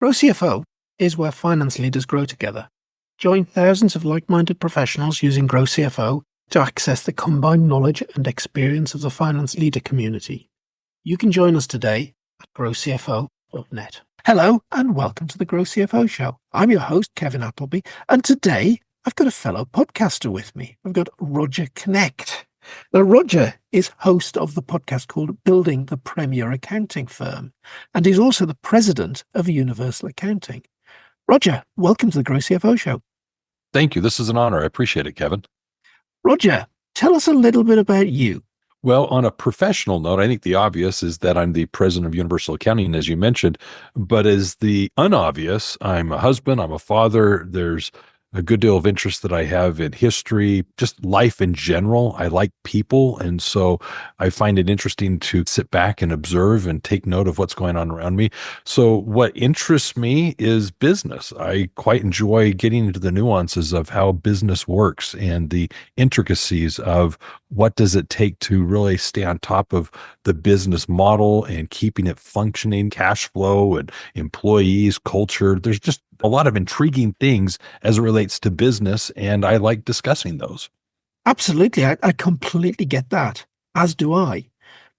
Grow CFO is where finance leaders grow together. Join thousands of like-minded professionals using Grow CFO to access the combined knowledge and experience of the finance leader community. You can join us today at growcfo.net. Hello and welcome to the Grow CFO Show. I'm your host, Kevin Appleby, and today I've got a fellow podcaster with me. I've got Roger Knecht. Now, Roger is host of the podcast called Building the Premier Accounting Firm, and he's also the president of Universal Accounting. Roger, welcome to the Grow CFO Show. Thank you. This is an honor. I appreciate it, Kevin. Roger, tell us a little bit about you. Well, on a professional note, I think the obvious is that I'm the president of Universal Accounting, as you mentioned. But as the unobvious, I'm a husband, I'm a father. There's a good deal of interest that I have in history, just life in general. I like people. And so I find it interesting to sit back and observe and take note of what's going on around me. So what interests me is business. I quite enjoy getting into the nuances of how business works and the intricacies of what does it take to really stay on top of the business model and keeping it functioning, cash flow and employees, culture. There's just a lot of intriguing things as it relates to business, and I like discussing those. Absolutely. I completely get that, as do I.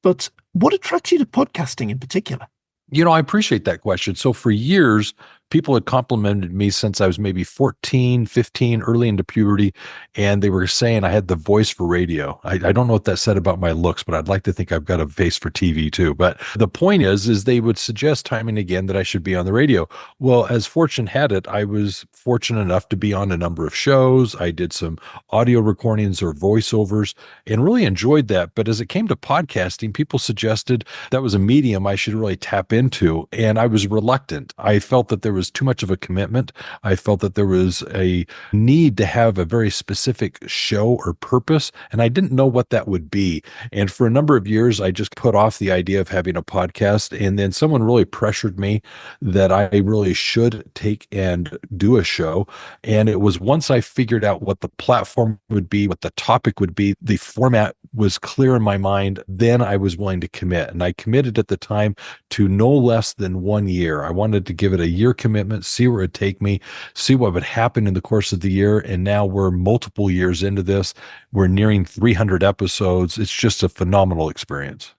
But what attracts you to podcasting in particular? I appreciate that question. So for years, people had complimented me since I was maybe 14, 15, early into puberty, and they were saying I had the voice for radio. I don't know what that said about my looks, but I'd like to think I've got a face for TV too. But the point is they would suggest time and again that I should be on the radio. Well, as fortune had it, I was fortunate enough to be on a number of shows. I did some audio recordings or voiceovers and really enjoyed that. But as it came to podcasting, people suggested that was a medium I should really tap into, and I was reluctant. I felt that there was too much of a commitment. I felt that there was a need to have a very specific show or purpose, and I didn't know what that would be. And for a number of years, I just put off the idea of having a podcast. And then someone really pressured me that I really should take and do a show. And it was once I figured out what the platform would be, what the topic would be, the format was clear in my mind, then I was willing to commit. And I committed at the time to no less than 1 year. I wanted to give it a year commitment, see where it'd take me, see what would happen in the course of the year. And now we're multiple years into this. We're nearing 300 episodes. It's just a phenomenal experience.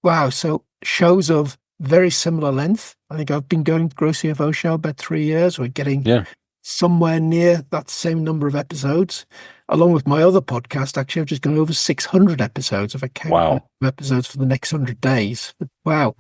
Wow. So shows of very similar length. I think I've been going to Grow CFO Show about 3 years. We're getting somewhere near that same number of episodes. Along with my other podcast, actually, I've just gone over 600 episodes if I count episodes for the next 100 days. Wow.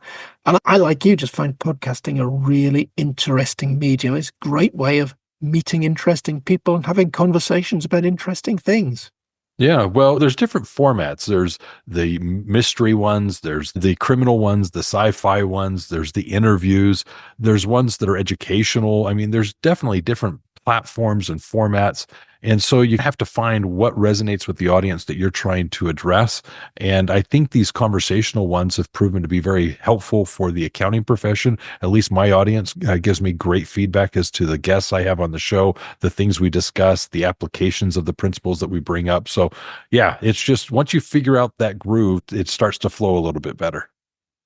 And I, like you, just find podcasting a really interesting medium. It's a great way of meeting interesting people and having conversations about interesting things. Yeah, well, there's different formats. There's the mystery ones, there's the criminal ones, the sci-fi ones, there's the interviews, there's ones that are educational. I mean, there's definitely different platforms and formats. And so you have to find what resonates with the audience that you're trying to address. And I think these conversational ones have proven to be very helpful for the accounting profession. At least my audience gives me great feedback as to the guests I have on the show, the things we discuss, the applications of the principles that we bring up. So yeah, it's just once you figure out that groove, it starts to flow a little bit better.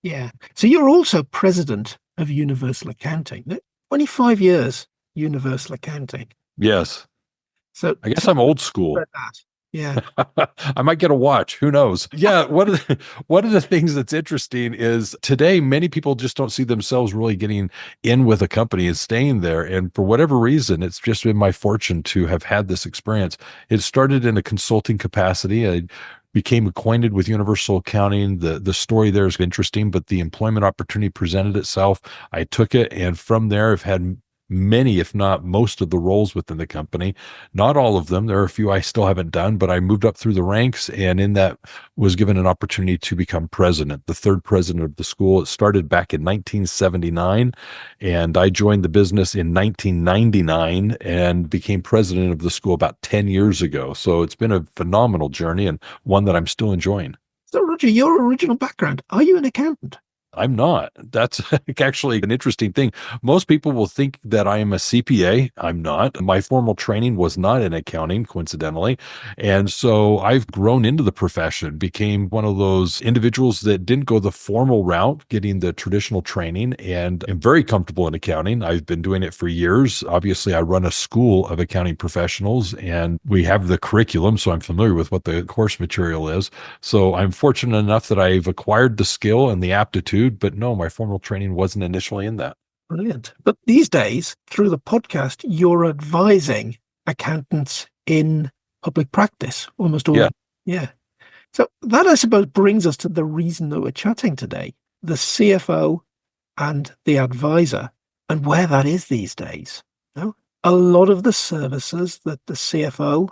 Yeah. So you're also president of Universal Accounting. 25 years, Universal Accounting. Yes. So I guess I'm old school. Yeah. I might get a watch. Who knows? Yeah. One of the things that's interesting is today, many people just don't see themselves really getting in with a company and staying there. And for whatever reason, it's just been my fortune to have had this experience. It started in a consulting capacity. I became acquainted with Universal Accounting. The story there is interesting, but the employment opportunity presented itself. I took it. And from there, I've had many, if not most of the roles within the company. Not all of them. There are a few I still haven't done, but I moved up through the ranks, and in that was given an opportunity to become president, the third president of the school. It started back in 1979, and I joined the business in 1999 and became president of the school about 10 years ago. So it's been a phenomenal journey and one that I'm still enjoying. So Roger, your original background, are you an accountant? I'm not. That's actually an interesting thing. Most people will think that I am a CPA. I'm not. My formal training was not in accounting, coincidentally. And so I've grown into the profession, became one of those individuals that didn't go the formal route, getting the traditional training, and am very comfortable in accounting. I've been doing it for years. Obviously, I run a school of accounting professionals and we have the curriculum, so I'm familiar with what the course material is. So I'm fortunate enough that I've acquired the skill and the aptitude, but no, my formal training wasn't initially in that. Brilliant. But these days, through the podcast, you're advising accountants in public practice, almost all. Yeah. Yeah. So that, I suppose, brings us to the reason that we're chatting today, the CFO and the advisor, and where that is these days. You know, a lot of the services that the CFO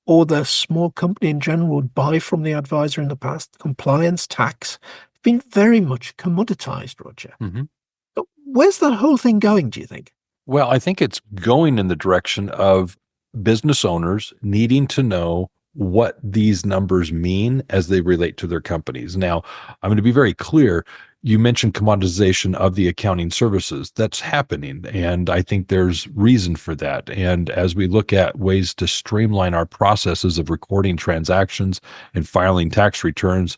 or the small company in general would buy from the advisor in the past, compliance, tax, have been very much commoditized, Roger. Mhm. But where's that whole thing going, do you think? Well, I think it's going in the direction of business owners needing to know what these numbers mean as they relate to their companies. Now, I'm going to be very clear. You mentioned commoditization of the accounting services. That's happening. And I think there's reason for that. And as we look at ways to streamline our processes of recording transactions and filing tax returns,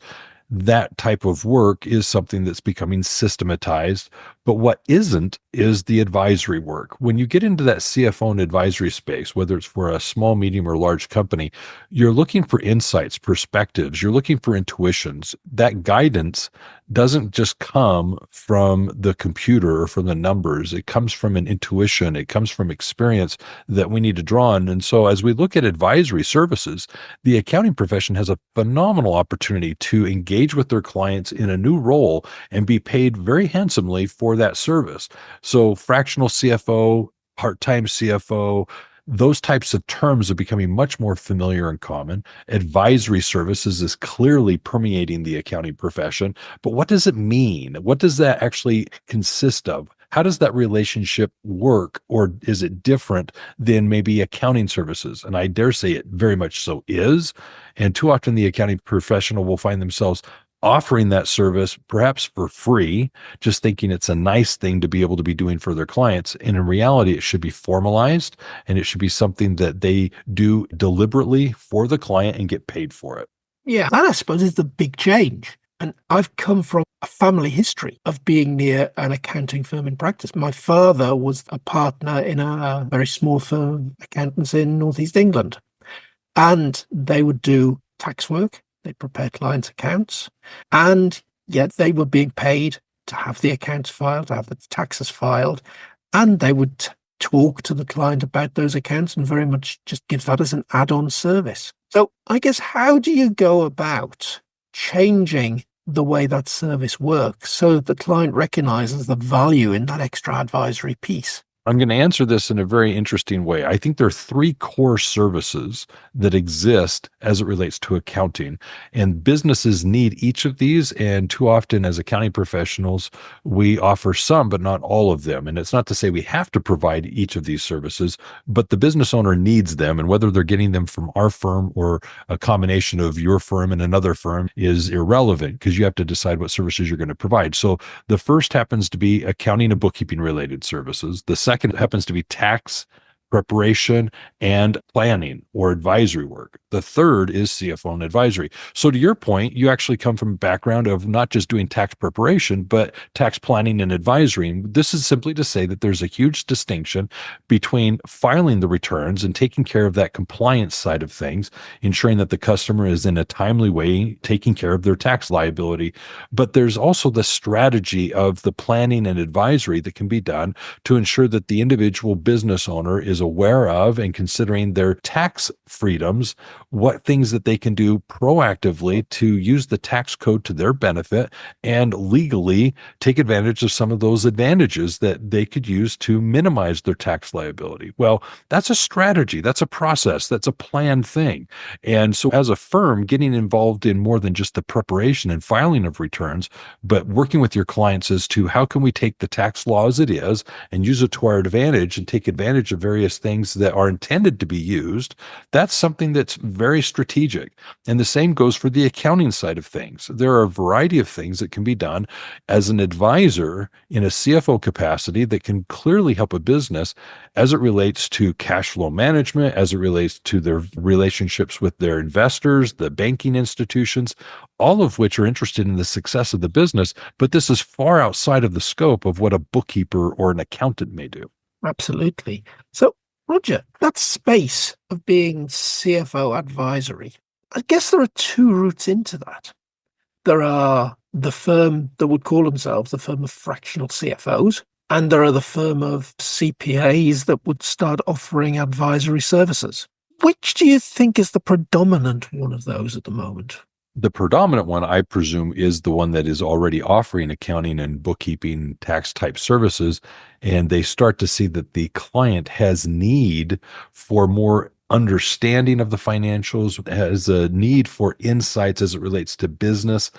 that type of work is something that's becoming systematized. But what isn't is the advisory work. When you get into that CFO and advisory space, whether it's for a small, medium, or large company, you're looking for insights, perspectives, you're looking for intuitions. That guidance doesn't just come from the computer or from the numbers. It comes from an intuition. It comes from experience that we need to draw on. And so as we look at advisory services, the accounting profession has a phenomenal opportunity to engage with their clients in a new role and be paid very handsomely for that service. So fractional CFO, part-time CFO, those types of terms are becoming much more familiar and common. Advisory services is clearly permeating the accounting profession. But what does it mean? What does that actually consist of? How does that relationship work? Or is it different than maybe accounting services? And I dare say it very much so is. And too often the accounting professional will find themselves offering that service perhaps for free, just thinking it's a nice thing to be able to be doing for their clients. And in reality, it should be formalized and it should be something that they do deliberately for the client and get paid for it. Yeah, that I suppose is the big change. And I've come from a family history of being near an accounting firm in practice. My father was a partner in a very small firm of accountants in Northeast England. And they would do tax work. They'd prepare clients' accounts. And yet they were being paid to have the accounts filed, to have the taxes filed. And they would talk to the client about those accounts and very much just give that as an add-on service. So I guess, how do you go about changing the way that service works so that the client recognizes the value in that extra advisory piece? I'm going to answer this in a very interesting way. I think there are three core services that exist as it relates to accounting, and businesses need each of these. And too often, as accounting professionals, we offer some, but not all of them. And it's not to say we have to provide each of these services, but the business owner needs them. And whether they're getting them from our firm or a combination of your firm and another firm is irrelevant, because you have to decide what services you're going to provide. So the first happens to be accounting and bookkeeping related services. The second happens to be tax preparation and planning or advisory work. The third is CFO and advisory. So to your point, you actually come from a background of not just doing tax preparation, but tax planning and advisory. And this is simply to say that there's a huge distinction between filing the returns and taking care of that compliance side of things, ensuring that the customer is in a timely way taking care of their tax liability. But there's also the strategy of the planning and advisory that can be done to ensure that the individual business owner is aware of and considering their tax freedoms, what things that they can do proactively to use the tax code to their benefit and legally take advantage of some of those advantages that they could use to minimize their tax liability. Well, that's a strategy, that's a process, that's a planned thing. And so as a firm, getting involved in more than just the preparation and filing of returns, but working with your clients as to how can we take the tax law as it is and use it to our advantage and take advantage of various various things that are intended to be used, that's something that's very strategic. And the same goes for the accounting side of things. There are a variety of things that can be done as an advisor in a CFO capacity that can clearly help a business as it relates to cash flow management, as it relates to their relationships with their investors, the banking institutions, all of which are interested in the success of the business. But this is far outside of the scope of what a bookkeeper or an accountant may do. Absolutely. So, Roger, that space of being CFO advisory, I guess there are two routes into that. There are the firm that would call themselves the firm of fractional CFOs, and there are the firm of CPAs that would start offering advisory services. Which do you think is the predominant one of those at the moment? The predominant one, I presume, is the one that is already offering accounting and bookkeeping tax type services. And they start to see that the client has need for more understanding of the financials, has a need for insights as it relates to business.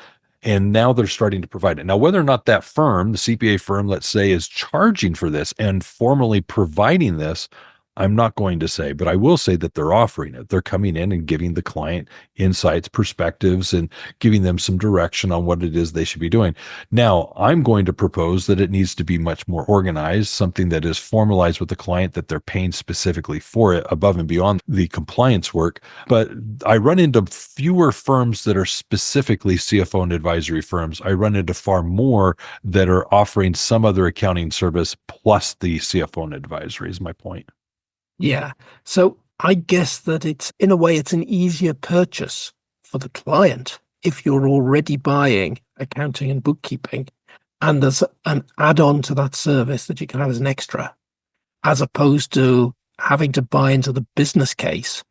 And now they're starting to provide it. Now, whether or not that firm, the CPA firm, let's say, is charging for this and formally providing this, I'm not going to say, but I will say that they're offering it. They're coming in and giving the client insights, perspectives, and giving them some direction on what it is they should be doing. Now, I'm going to propose that it needs to be much more organized, something that is formalized with the client, that they're paying specifically for it above and beyond the compliance work. But I run into fewer firms that are specifically CFO and advisory firms. I run into far more that are offering some other accounting service plus the CFO and advisory is my point. Yeah. So I guess that in a way, it's an easier purchase for the client if you're already buying accounting and bookkeeping, and there's an add-on to that service that you can have as an extra, as opposed to having to buy into the business case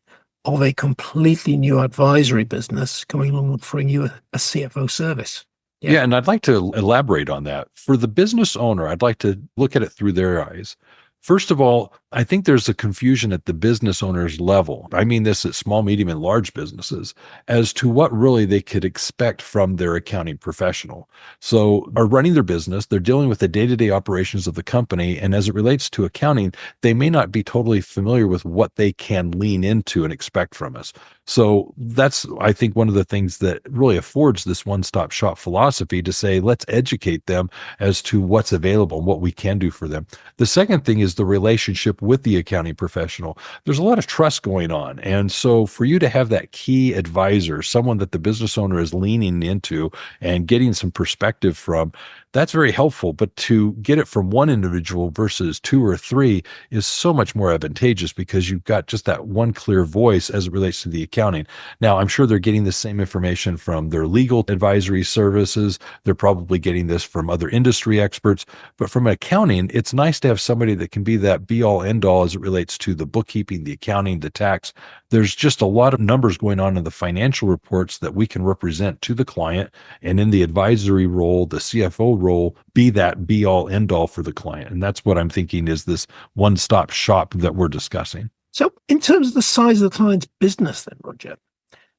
of a completely new advisory business coming along offering you a CFO service. Yeah, and I'd like to elaborate on that. For the business owner, I'd like to look at it through their eyes. First of all, I think there's a confusion at the business owner's level. I mean this at small, medium, and large businesses as to what really they could expect from their accounting professional. So, are running their business, they're dealing with the day-to-day operations of the company, and as it relates to accounting, they may not be totally familiar with what they can lean into and expect from us. So that's, I think, one of the things that really affords this one-stop shop philosophy to say, let's educate them as to what's available and what we can do for them. The second thing is the relationship with the accounting professional. There's a lot of trust going on. And so for you to have that key advisor, someone that the business owner is leaning into and getting some perspective from, that's very helpful. But to get it from one individual versus two or three is so much more advantageous because you've got just that one clear voice as it relates to the accounting. Now, I'm sure they're getting the same information from their legal advisory services. They're probably getting this from other industry experts. But from accounting, it's nice to have somebody that can be that be all end all as it relates to the bookkeeping, the accounting, the tax. There's just a lot of numbers going on in the financial reports that we can represent to the client. And in the advisory role, the CFO role, be that be all end all for the client. And that's what I'm thinking is this one-stop shop that we're discussing. So in terms of the size of the client's business then, Roger,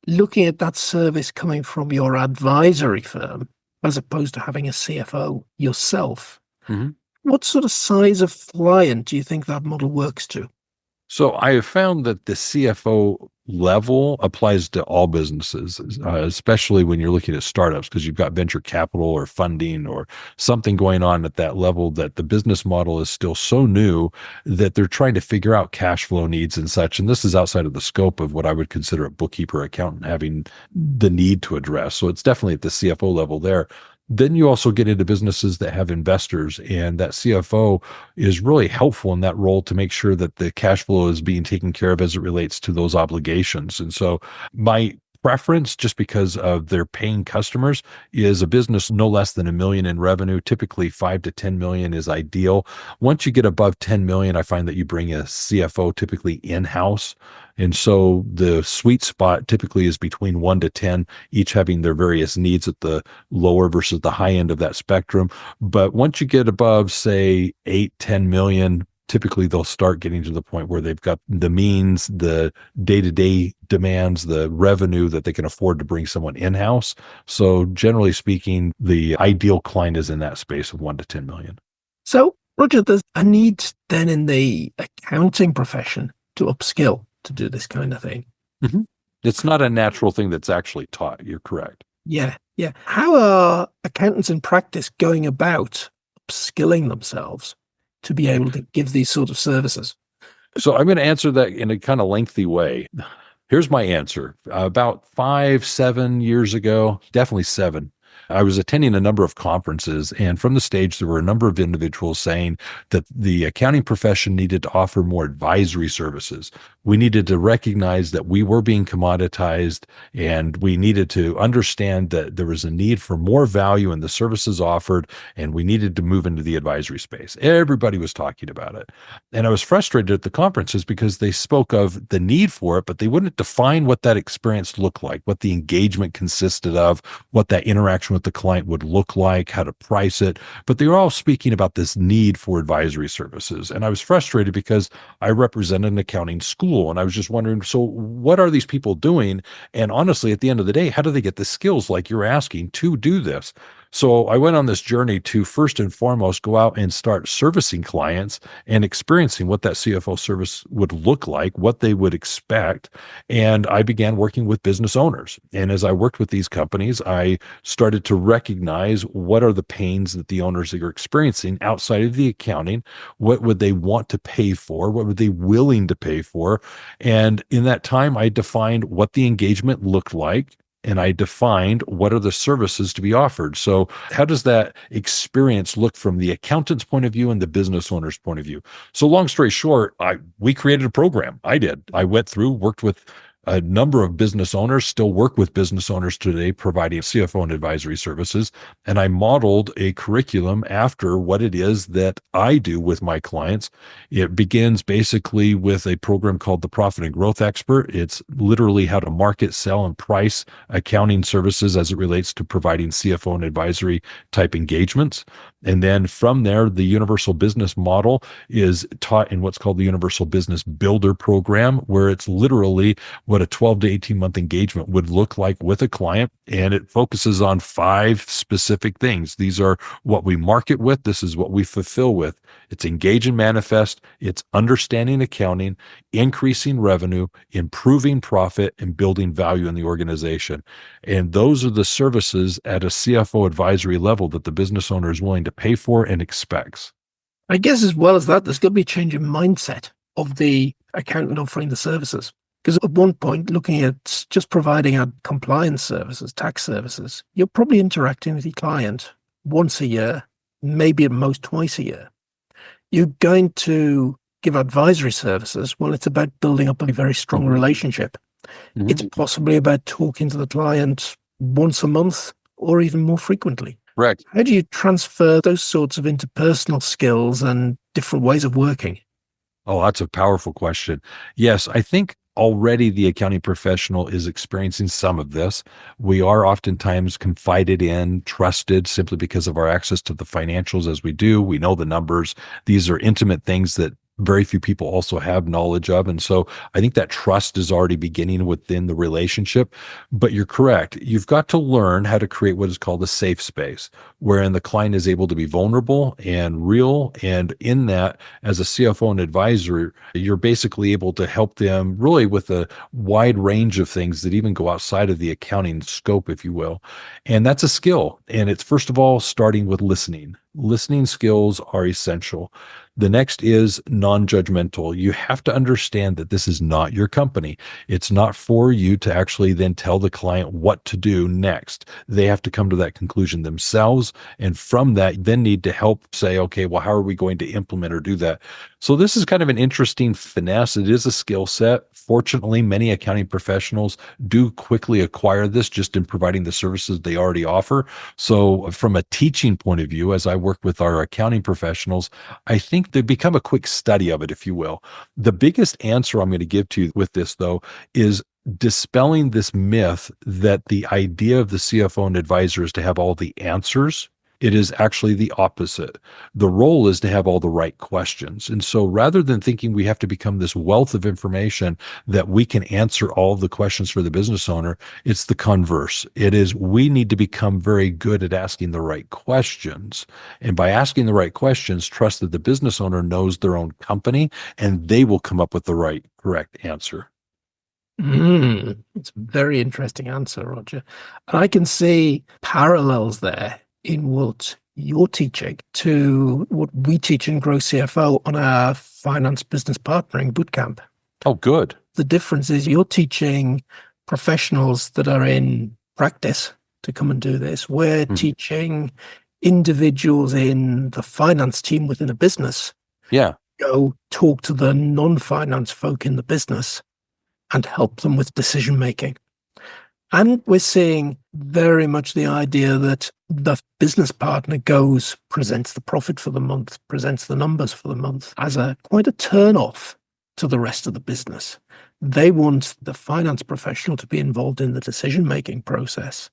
looking at that service coming from your advisory firm, as opposed to having a CFO yourself, what sort of size of client do you think that model works to? So I have found that the CFO level applies to all businesses, especially when you're looking at startups, because you've got venture capital or funding or something going on at that level that the business model is still so new that they're trying to figure out cash flow needs and such. And this is outside of the scope of what I would consider a bookkeeper accountant having the need to address. So it's definitely at the CFO level there. Then you also get into businesses that have investors, and that CFO is really helpful in that role to make sure that the cash flow is being taken care of as it relates to those obligations. And so my preference, just because of their paying customers, is a business no less than $1 million in revenue. Typically 5 to 10 million is ideal. Once you get above 10 million, I find that you bring a CFO typically in-house. And so the sweet spot typically is between 1 to 10, each having their various needs at the lower versus the high end of that spectrum. But once you get above, say, 8, 10 million, typically they'll start getting to the point where they've got the means, the day-to-day demands, the revenue that they can afford to bring someone in-house. So generally speaking, the ideal client is in that space of 1 to 10 million. So Roger, there's a need then in the accounting profession to upskill to do this kind of thing. Mm-hmm. It's not a natural thing that's actually taught. You're correct. Yeah, yeah. How are accountants in practice going about upskilling themselves to be able to give these sort of services? So I'm going to answer that in a kind of lengthy way. Here's my answer. About 5, 7 years ago, definitely 7, I was attending a number of conferences, and from the stage, there were a number of individuals saying that the accounting profession needed to offer more advisory services. We needed to recognize that we were being commoditized, and we needed to understand that there was a need for more value in the services offered, and we needed to move into the advisory space. Everybody was talking about it. And I was frustrated at the conferences because they spoke of the need for it, but they wouldn't define what that experience looked like, what the engagement consisted of, what that interaction with the client would look like, how to price it. But they were all speaking about this need for advisory services. And I was frustrated because I represent an accounting school. And I was just wondering, so what are these people doing? And honestly, at the end of the day, how do they get the skills like you're asking to do this? So I went on this journey to first and foremost go out and start servicing clients and experiencing what that CFO service would look like, what they would expect. And I began working with business owners. And as I worked with these companies, I started to recognize what are the pains that the owners are experiencing outside of the accounting. What would they want to pay for? What were they willing to pay for? And in that time, I defined what the engagement looked like, and I defined what are the services to be offered. So how does that experience look from the accountant's point of view and the business owner's point of view? So long story short, we created a program. I went through, worked with a number of business owners, still work with business owners today, providing CFO and advisory services. And I modeled a curriculum after what it is that I do with my clients. It begins basically with a program called the Profit and Growth Expert. It's literally how to market, sell, and price accounting services as it relates to providing CFO and advisory type engagements. And then from there, the universal business model is taught in what's called the Universal Business Builder program, where it's literally what a 12 to 18 month engagement would look like with a client. And it focuses on 5 specific things. These are what we market with. This is what we fulfill with. It's engage and manifest. It's understanding accounting, increasing revenue, improving profit, and building value in the organization. And those are the services at a CFO advisory level that the business owner is willing to pay for and expects. I guess as well as that, there's going to be a change in mindset of the accountant offering the services. Because at one point, looking at just providing our compliance services, tax services, you're probably interacting with your client once a year, maybe at most twice a year. You're going to give advisory services. Well, it's about building up a very strong relationship. Mhm. It's possibly about talking to the client once a month or even more frequently. Correct. How do you transfer those sorts of interpersonal skills and different ways of working? Oh, that's a powerful question. Yes, I think already the accounting professional is experiencing some of this. We are oftentimes confided in, trusted simply because of our access to the financials as we do. We know the numbers. These are intimate things that very few people also have knowledge of. And so I think that trust is already beginning within the relationship. But you're correct. You've got to learn how to create what is called a safe space, wherein the client is able to be vulnerable and real. And in that, as a CFO and advisor, you're basically able to help them really with a wide range of things that even go outside of the accounting scope, if you will. And that's a skill. And it's first of all starting with listening. Listening skills are essential. The next is non-judgmental. You have to understand that this is not your company. It's not for you to actually then tell the client what to do next. They have to come to that conclusion themselves. And from that, then need to help say, okay, well, how are we going to implement or do that? So this is kind of an interesting finesse. It is a skill set. Fortunately, many accounting professionals do quickly acquire this just in providing the services they already offer. So from a teaching point of view, as I work with our accounting professionals, I think they become a quick study of it, if you will. The biggest answer I'm going to give to you with this, though, is dispelling this myth that the idea of the CFO and advisor is to have all the answers. It is actually the opposite. The role is to have all the right questions. And so rather than thinking we have to become this wealth of information that we can answer all of the questions for the business owner, it's the converse. It is we need to become very good at asking the right questions. And by asking the right questions, trust that the business owner knows their own company and they will come up with the right, correct answer. It's a very interesting answer, Roger. And I can see parallels there in what you're teaching to what we teach in Grow CFO on our finance business partnering bootcamp. Oh, good. The difference is you're teaching professionals that are in practice to come and do this. We're teaching individuals in the finance team within a business. Yeah. Go talk to the non-finance folk in the business and help them with decision making. And we're seeing very much the idea that the business partner goes, presents the profit for the month, presents the numbers for the month as quite a turn off to the rest of the business. They want the finance professional to be involved in the decision making process.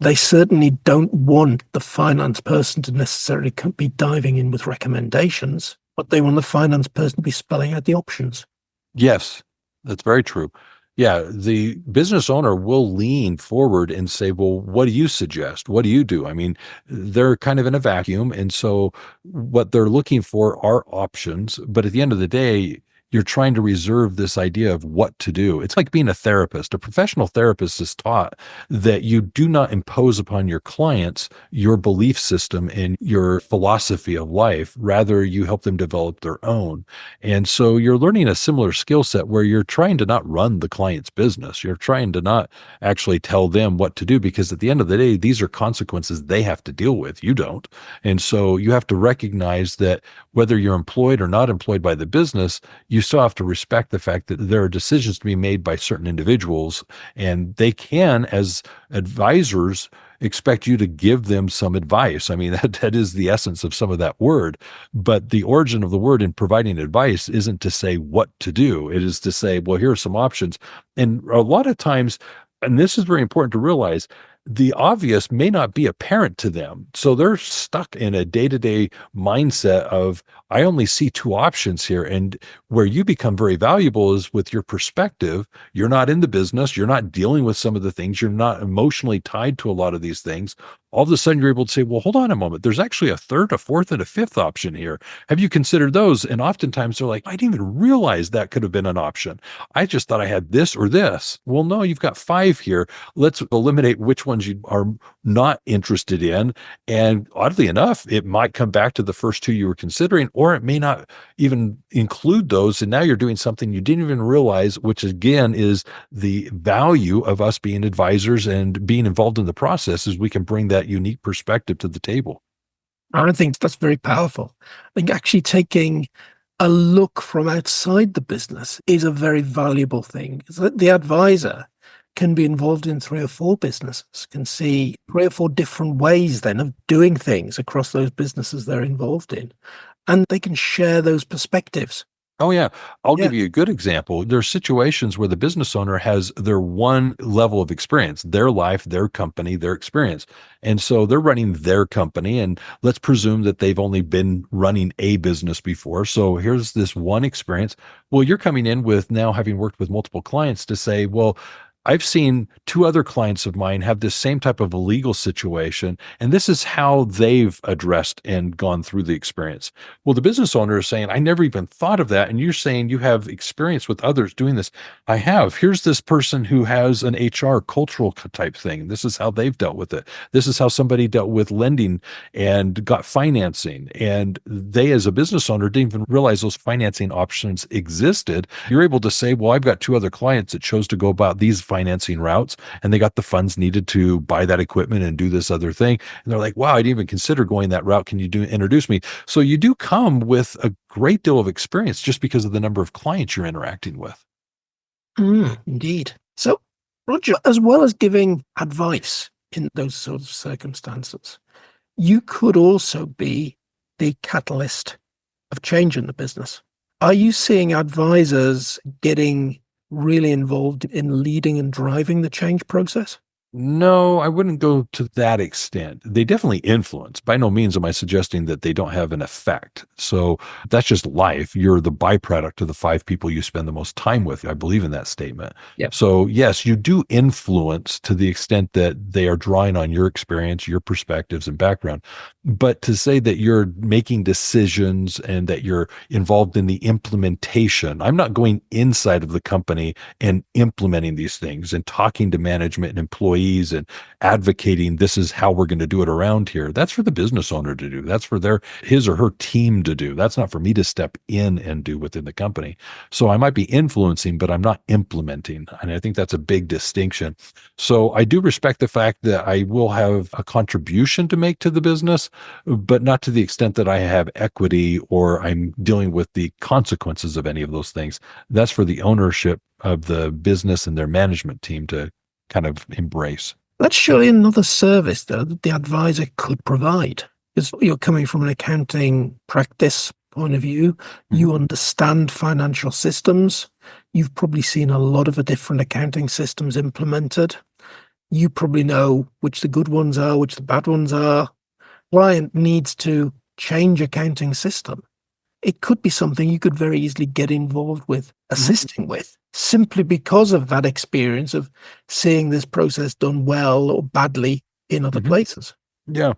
They certainly don't want the finance person to necessarily be diving in with recommendations, but they want the finance person to be spelling out the options. Yes, that's very true. Yeah, the business owner will lean forward and say, well, what do you suggest? What do you do? I mean, they're kind of in a vacuum. And so what they're looking for are options. But at the end of the day, you're trying to reserve this idea of what to do. It's like being a therapist. A professional therapist is taught that you do not impose upon your clients your belief system and your philosophy of life. Rather, you help them develop their own. And so you're learning a similar skill set where you're trying to not run the client's business. You're trying to not actually tell them what to do, because at the end of the day, these are consequences they have to deal with. You don't. And so you have to recognize that whether you're employed or not employed by the business, you still have to respect the fact that there are decisions to be made by certain individuals, and they can, as advisors, expect you to give them some advice. I mean, that is the essence of some of that word. But the origin of the word in providing advice isn't to say what to do. It is to say, well, here are some options. And a lot of times, and this is very important to realize, the obvious may not be apparent to them. So they're stuck in a day-to-day mindset of, I only see two options here. And where you become very valuable is with your perspective. You're not in the business. You're not dealing with some of the things. You're not emotionally tied to a lot of these things. All of a sudden you're able to say, well, hold on a moment. There's actually a third, a fourth, and a fifth option here. Have you considered those? And oftentimes they're like, I didn't even realize that could have been an option. I just thought I had this or this. Well, no, you've got five here. Let's eliminate which ones you are not interested in. And oddly enough, it might come back to the first two you were considering, or it may not even include those. And now you're doing something you didn't even realize, which again is the value of us being advisors and being involved in the process, is we can bring that unique perspective to the table. I think that's very powerful. I think actually taking a look from outside the business is a very valuable thing. The advisor can be involved in 3 or 4 businesses, can see 3 or 4 different ways then of doing things across those businesses they're involved in, and they can share those perspectives. Oh, yeah. I'll Yeah. give you a good example. There are situations where the business owner has their one level of experience, their life, their company, their experience. And so they're running their company. And let's presume that they've only been running a business before. So here's this one experience. Well, you're coming in with now having worked with multiple clients to say, well, I've seen 2 other clients of mine have this same type of a legal situation, and this is how they've addressed and gone through the experience. Well, the business owner is saying, I never even thought of that. And you're saying you have experience with others doing this. I have. Here's this person who has an HR cultural type thing. This is how they've dealt with it. This is how somebody dealt with lending and got financing. And they, as a business owner, didn't even realize those financing options existed. You're able to say, well, I've got 2 other clients that chose to go about these financing routes, and they got the funds needed to buy that equipment and do this other thing. And they're like, wow, I didn't even consider going that route. Can you introduce me? So you do come with a great deal of experience just because of the number of clients you're interacting with. Indeed. So, Roger, as well as giving advice in those sorts of circumstances, you could also be the catalyst of change in the business. Are you seeing advisors getting really involved in leading and driving the change process? No, I wouldn't go to that extent. They definitely influence. By no means am I suggesting that they don't have an effect. So that's just life. You're the byproduct of the five people you spend the most time with. I believe in that statement. Yep. So, yes, you do influence to the extent that they are drawing on your experience, your perspectives, and background. But to say that you're making decisions and that you're involved in the implementation, I'm not going inside of the company and implementing these things and talking to management and employees and advocating this is how we're going to do it around here. That's for the business owner to do. That's for his or her team to do. That's not for me to step in and do within the company. So I might be influencing, but I'm not implementing. And I think that's a big distinction. So I do respect the fact that I will have a contribution to make to the business, but not to the extent that I have equity or I'm dealing with the consequences of any of those things. That's for the ownership of the business and their management team to kind of embrace. That's surely another service, though, that the advisor could provide. Because you're coming from an accounting practice point of view, you understand financial systems. You've probably seen a lot of the different accounting systems implemented. You probably know which the good ones are, which the bad ones are. Client needs to change accounting system. It could be something you could very easily get involved with, assisting with, simply because of that experience of seeing this process done well or badly in other places. Yeah.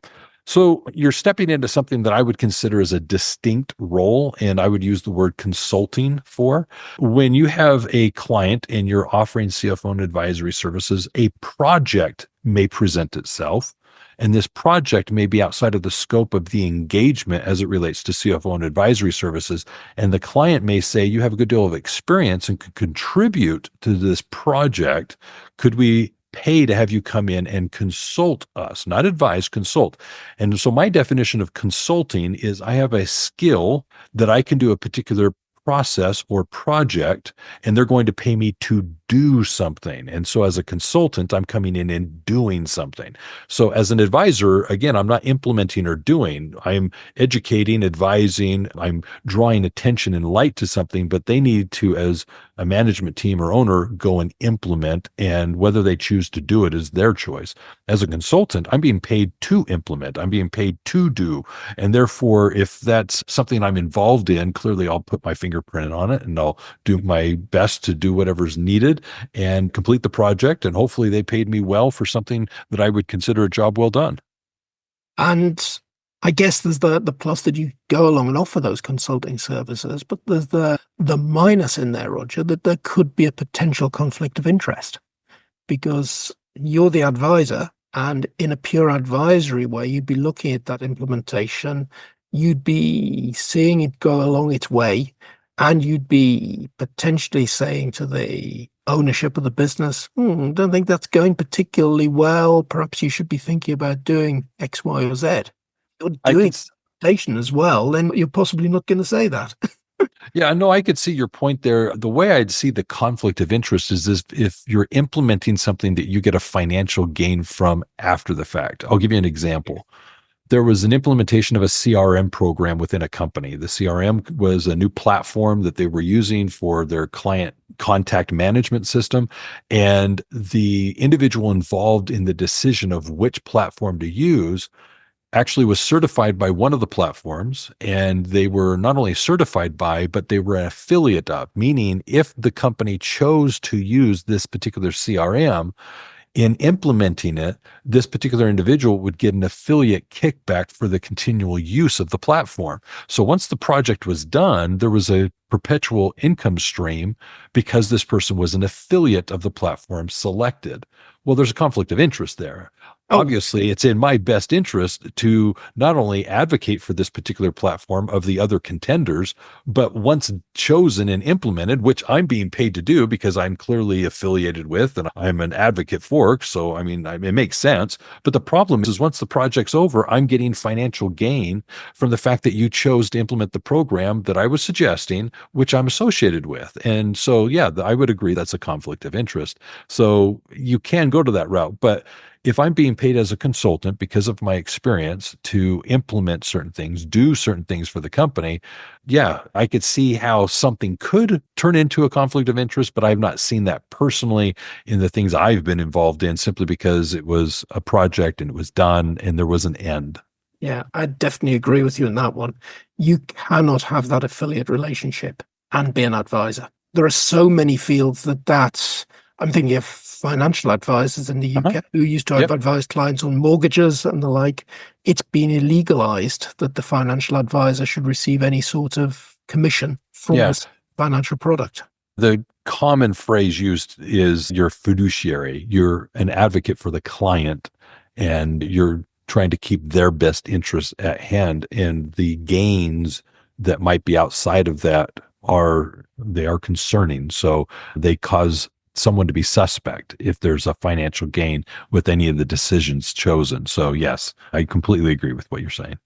So you're stepping into something that I would consider as a distinct role, and I would use the word consulting for. When you have a client and you're offering CFO and advisory services, a project may present itself. And this project may be outside of the scope of the engagement as it relates to CFO and advisory services. And the client may say, you have a good deal of experience and could contribute to this project. Could we pay to have you come in and consult us, not advise, consult? And so my definition of consulting is I have a skill that I can do a particular process or project, and they're going to pay me to do something. And so as a consultant, I'm coming in and doing something. So as an advisor, again, I'm not implementing or doing, I'm educating, advising, I'm drawing attention and light to something, but they need to, as a management team or owner, go and implement, and whether they choose to do it is their choice. As a consultant, I'm being paid to implement, I'm being paid to do. And therefore, if that's something I'm involved in, clearly I'll put my fingerprint on it and I'll do my best to do whatever's needed and complete the project. And hopefully they paid me well for something that I would consider a job well done. And I guess there's the plus that you go along and offer those consulting services, but there's the minus in there, Roger, that there could be a potential conflict of interest because you're the advisor, and in a pure advisory way, you'd be looking at that implementation, you'd be seeing it go along its way, and you'd be potentially saying to the ownership of the business, don't think that's going particularly well. Perhaps you should be thinking about doing X, Y, or Z. You're I doing could, implementation as well, then you're possibly not going to say that. yeah, no, I could see your point there. The way I'd see the conflict of interest is this: if you're implementing something that you get a financial gain from after the fact. I'll give you an example. There was an implementation of a CRM program within a company. The CRM was a new platform that they were using for their client contact management system. And the individual involved in the decision of which platform to use actually was certified by one of the platforms. And they were not only certified by, but they were an affiliate of, meaning if the company chose to use this particular CRM, in implementing it, this particular individual would get an affiliate kickback for the continual use of the platform. So once the project was done, there was a perpetual income stream because this person was an affiliate of the platform selected. Well, there's a conflict of interest there. Oh, Obviously, it's in my best interest to not only advocate for this particular platform of the other contenders, but once chosen and implemented, which I'm being paid to do because I'm clearly affiliated with and I'm an advocate for. So, I mean, it makes sense. But the problem is once the project's over, I'm getting financial gain from the fact that you chose to implement the program that I was suggesting, which I'm associated with. And so, yeah, I would agree that's a conflict of interest. So you can go to that route. But If I'm being paid as a consultant because of my experience to implement certain things, do certain things for the company, yeah, I could see how something could turn into a conflict of interest, but I've not seen that personally in the things I've been involved in simply because it was a project and it was done and there was an end. Yeah, I definitely agree with you on that one. You cannot have that affiliate relationship and be an advisor. There are so many fields I'm thinking of financial advisors in the Uh-huh. UK who used to Yep. advise clients on mortgages and the like. It's been illegalized that the financial advisor should receive any sort of commission from Yeah. this financial product. The common phrase used is you're fiduciary. You're an advocate for the client and you're trying to keep their best interests at hand. And the gains that might be outside of that are concerning. So they cause someone to be suspect if there's a financial gain with any of the decisions chosen. So yes, I completely agree with what you're saying.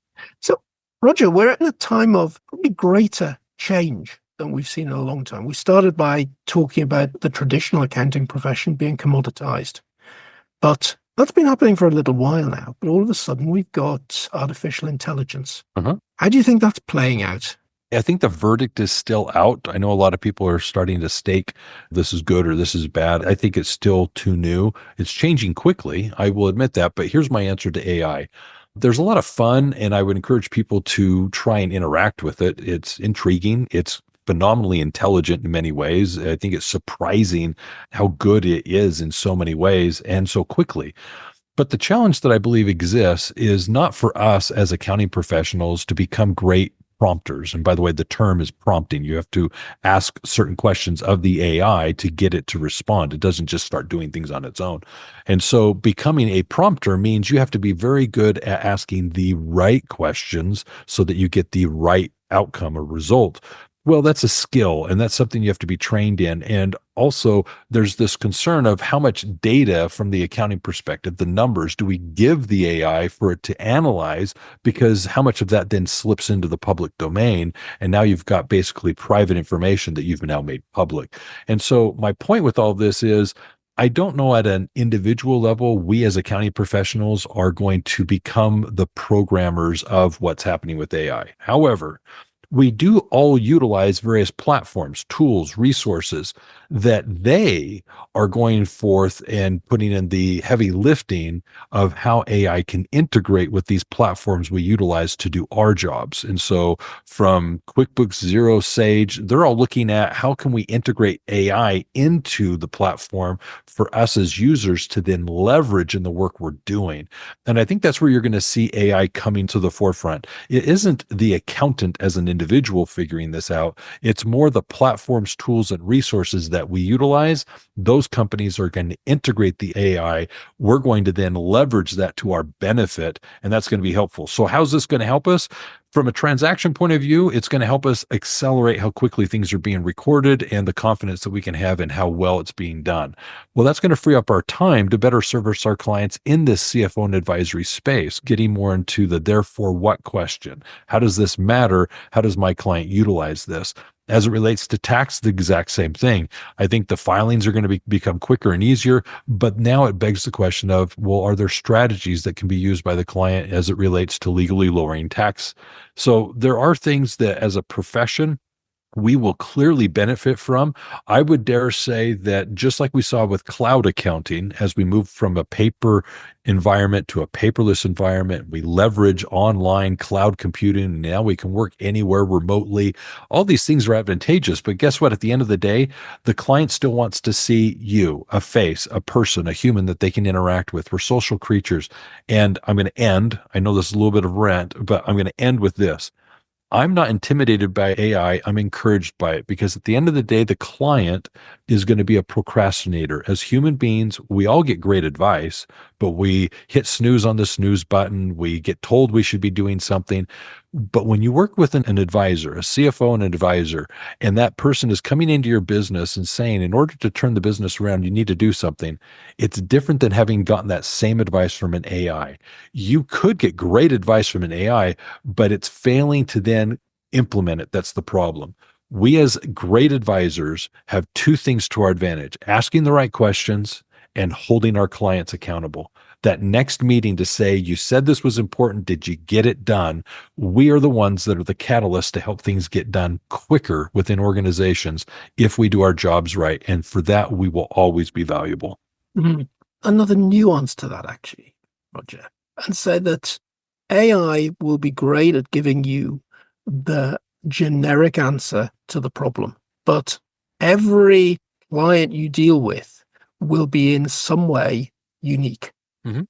So, Roger, we're at a time of probably greater change than we've seen in a long time. We started by talking about the traditional accounting profession being commoditized, but that's been happening for a little while now. But all of a sudden, we've got artificial intelligence. Uh-huh. How do you think that's playing out? I think the verdict is still out. I know a lot of people are starting to stake this is good or this is bad. I think it's still too new. It's changing quickly. I will admit that. But here's my answer to AI. There's a lot of fun, and I would encourage people to try and interact with it. It's intriguing. It's phenomenally intelligent in many ways. I think it's surprising how good it is in so many ways and so quickly. But the challenge that I believe exists is not for us as accounting professionals to become great prompters. And by the way, the term is prompting. You have to ask certain questions of the AI to get it to respond. It doesn't just start doing things on its own. And so becoming a prompter means you have to be very good at asking the right questions so that you get the right outcome or result. Well, that's a skill, and that's something you have to be trained in. And also, there's this concern of how much data from the accounting perspective, the numbers, do we give the AI for it to analyze? Because how much of that then slips into the public domain? And now you've got basically private information that you've now made public. And so, my point with all this is, I don't know at an individual level, we as accounting professionals are going to become the programmers of what's happening with AI. However, we do all utilize various platforms, tools, resources that they are going forth and putting in the heavy lifting of how AI can integrate with these platforms we utilize to do our jobs. And so from QuickBooks, Xero, Sage, they're all looking at how can we integrate AI into the platform for us as users to then leverage in the work we're doing. And I think that's where you're going to see AI coming to the forefront. It isn't the accountant as an individual figuring this out. It's more the platforms, tools, and resources that we utilize. Those companies are going to integrate the AI. We're going to then leverage that to our benefit, and that's going to be helpful. So how's this going to help us? From a transaction point of view, it's going to help us accelerate how quickly things are being recorded and the confidence that we can have in how well it's being done. Well, that's going to free up our time to better service our clients in this CFO and advisory space, getting more into the therefore what question. How does this matter? How does my client utilize this? As it relates to tax, the exact same thing. I think the filings are going to become quicker and easier, but now it begs the question of, well, are there strategies that can be used by the client as it relates to legally lowering tax? So there are things that as a profession, we will clearly benefit from. I would dare say that just like we saw with cloud accounting, as we move from a paper environment to a paperless environment, we leverage online cloud computing, and now we can work anywhere remotely. All these things are advantageous, but guess what? At the end of the day, the client still wants to see you, a face, a person, a human that they can interact with. We're social creatures. And I'm going to end, I know this is a little bit of rant, but I'm going to end with this. I'm not intimidated by AI. I'm encouraged by it because at the end of the day, the client is going to be a procrastinator. As human beings, we all get great advice, but we hit snooze on the snooze button. We get told we should be doing something. But when you work with an advisor, a CFO and an advisor, and that person is coming into your business and saying, in order to turn the business around, you need to do something, it's different than having gotten that same advice from an AI. You could get great advice from an AI, but it's failing to then implement it. That's the problem. We as great advisors have two things to our advantage: asking the right questions and holding our clients accountable. that next meeting to say, you said this was important. Did you get it done? We are the ones that are the catalyst to help things get done quicker within organizations if we do our jobs right. And for that, we will always be valuable. Mhm. Another nuance to that, actually, Roger, and say that AI will be great at giving you the generic answer to the problem, but every client you deal with will be in some way unique. Mhm.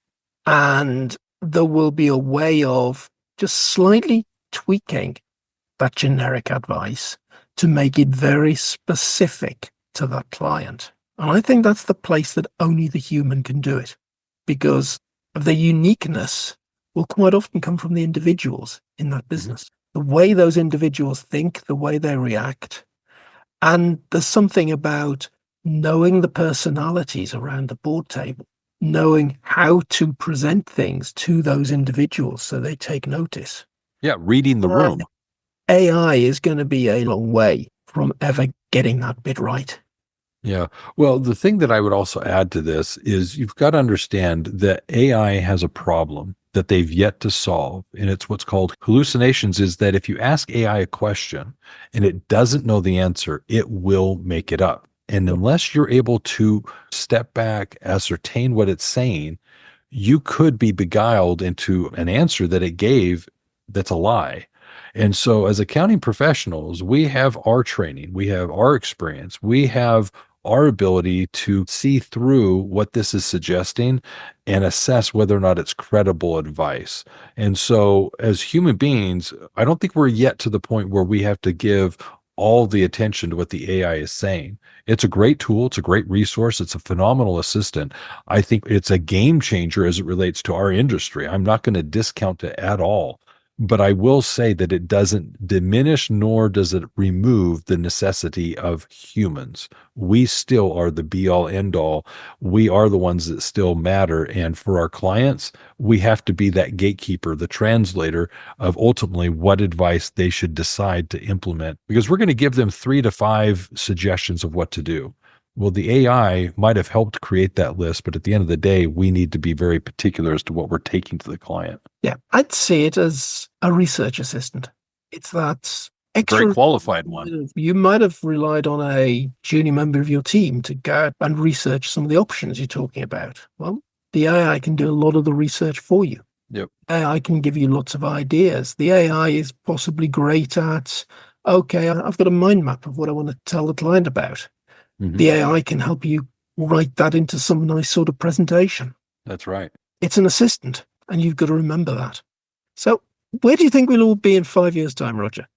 And there will be a way of just slightly tweaking that generic advice to make it very specific to that client. And I think that's the place that only the human can do it, because the uniqueness will quite often come from the individuals in that business. The way those individuals think, the way they react. And there's something about knowing the personalities around the board table, knowing how to present things to those individuals so they take notice. Yeah, reading the room. AI is going to be a long way from ever getting that bit right. Yeah. Well, the thing that I would also add to this is you've got to understand that AI has a problem that they've yet to solve. And it's what's called hallucinations, is that if you ask AI a question and it doesn't know the answer, it will make it up. And unless you're able to step back, ascertain what it's saying, you could be beguiled into an answer that it gave that's a lie. And so, as accounting professionals, we have our training, we have our experience, we have our ability to see through what this is suggesting and assess whether or not it's credible advice. And so, as human beings, I don't think we're yet to the point where we have to give all the attention to what the AI is saying. It's a great tool, it's a great resource, it's a phenomenal assistant. I think it's a game changer as it relates to our industry. I'm not going to discount it at all. But I will say that it doesn't diminish nor does it remove the necessity of humans. We still are the be all end all. We are the ones that still matter. And for our clients, we have to be that gatekeeper, the translator of ultimately what advice they should decide to implement, because we're going to give them 3 to 5 suggestions of what to do. Well, the AI might have helped create that list, but at the end of the day, we need to be very particular as to what we're taking to the client. Yeah, I'd see it as a research assistant. It's that extra. Very qualified one. You might have relied on a junior member of your team to go out and research some of the options you're talking about. Well, the AI can do a lot of the research for you. Yep. AI can give you lots of ideas. The AI is possibly great at, okay, I've got a mind map of what I want to tell the client about. Mhm. The AI can help you write that into some nice sort of presentation. That's right. It's an assistant, and you've got to remember that. So where do you think we'll all be in 5 years' time, Roger?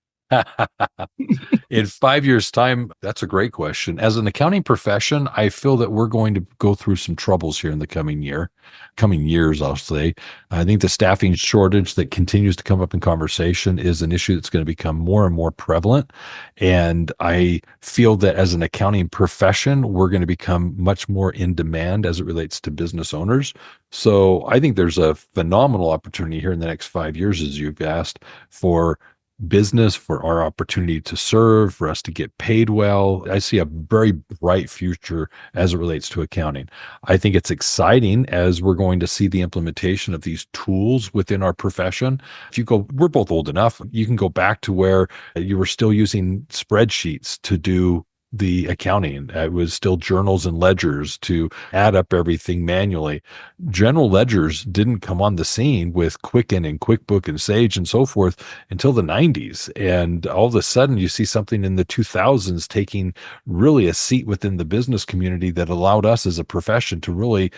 In 5 years' time, that's a great question. As an accounting profession, I feel that we're going to go through some troubles here in the coming years, I'll say. I think the staffing shortage that continues to come up in conversation is an issue that's going to become more and more prevalent. And I feel that as an accounting profession, we're going to become much more in demand as it relates to business owners. So I think there's a phenomenal opportunity here in the next 5 years, as you've asked, for business, for our opportunity to serve, for us to get paid well. I see a very bright future as it relates to accounting. I think it's exciting as we're going to see the implementation of these tools within our profession. If you go, we're both old enough, you can go back to where you were still using spreadsheets to do the accounting. It was still journals and ledgers to add up everything manually. General ledgers didn't come on the scene with Quicken and QuickBook and Sage and so forth until the 90s. And all of a sudden, you see something in the 2000s taking really a seat within the business community that allowed us as a profession to really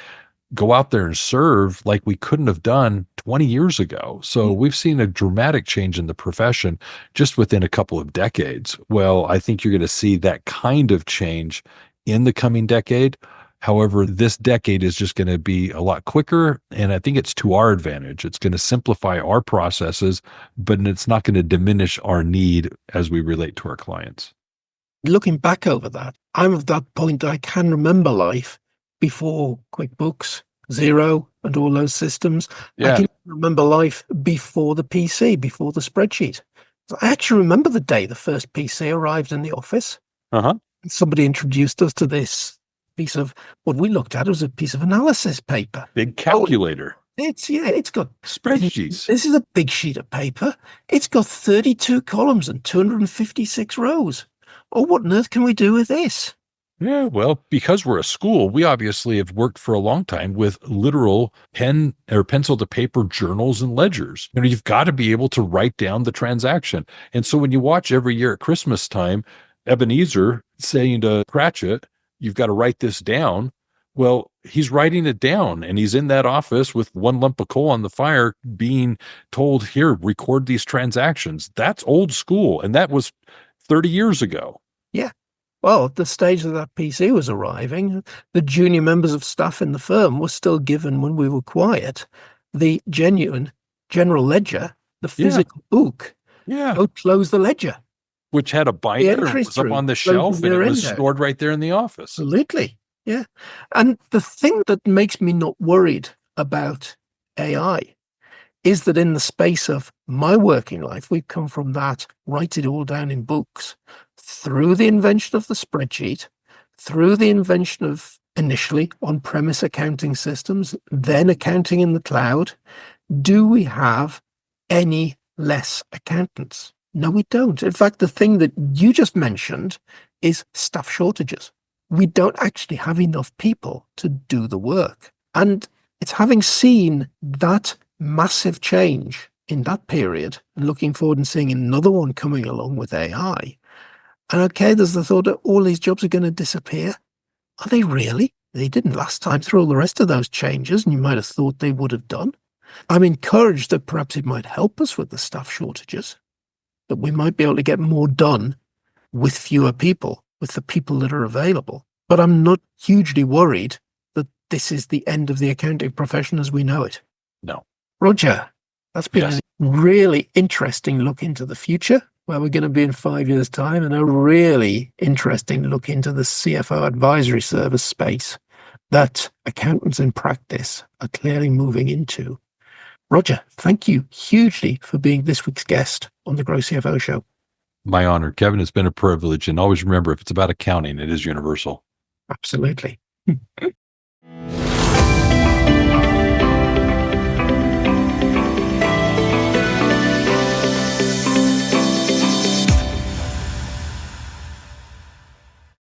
go out there and serve like we couldn't have done 20 years ago. So we've seen a dramatic change in the profession just within a couple of decades. Well, I think you're going to see that kind of change in the coming decade. However, this decade is just going to be a lot quicker, and I think it's to our advantage. It's going to simplify our processes, but it's not going to diminish our need as we relate to our clients. Looking back over that, I'm at that point I can remember life before QuickBooks, Xero, and all those systems. I Yeah. can remember life before the PC, before the spreadsheet. So I actually remember the day the first PC arrived in the office. Uh-huh. Somebody introduced us to this piece of what we looked at was a piece of analysis paper. Big calculator. It's got Spreadsheets. This is a big sheet of paper. It's got 32 columns and 256 rows. Oh, what on earth can we do with this? Yeah, well, because we're a school, we obviously have worked for a long time with literal pen or pencil to paper journals and ledgers. You've got to be able to write down the transaction. And so when you watch every year at Christmas time, Ebenezer saying to Cratchit, you've got to write this down. Well, he's writing it down and he's in that office with one lump of coal on the fire being told, here, record these transactions. That's old school. And that was 30 years ago. Yeah. Well, at the stage that PC was arriving, the junior members of staff in the firm were still given, when we were quiet, the genuine general ledger, the physical book. Yeah. Go close the ledger. Which had a binder, it was up on the shelf, and it was stored right there in the office. Absolutely. Yeah. And the thing that makes me not worried about AI is that in the space of my working life, we've come from that, write it all down in books, through the invention of the spreadsheet, through the invention of initially on-premise accounting systems, then accounting in the cloud. Do we have any less accountants? No, we don't. In fact, the thing that you just mentioned is staff shortages. We don't actually have enough people to do the work. And it's having seen that massive change in that period and looking forward and seeing another one coming along with AI. And okay, there's the thought that all these jobs are going to disappear. Are they really? They didn't last time through all the rest of those changes, and you might have thought they would have done. I'm encouraged that perhaps it might help us with the staff shortages, that we might be able to get more done with fewer people, with the people that are available. But I'm not hugely worried that this is the end of the accounting profession as we know it. No. Roger, that's been a really interesting look into the future, where we're going to be in 5 years' time, and a really interesting look into the CFO advisory service space that accountants in practice are clearly moving into. Roger, thank you hugely for being this week's guest on the Grow CFO Show. My honor, Kevin. It's been a privilege. And always remember, if it's about accounting, it is universal. Absolutely.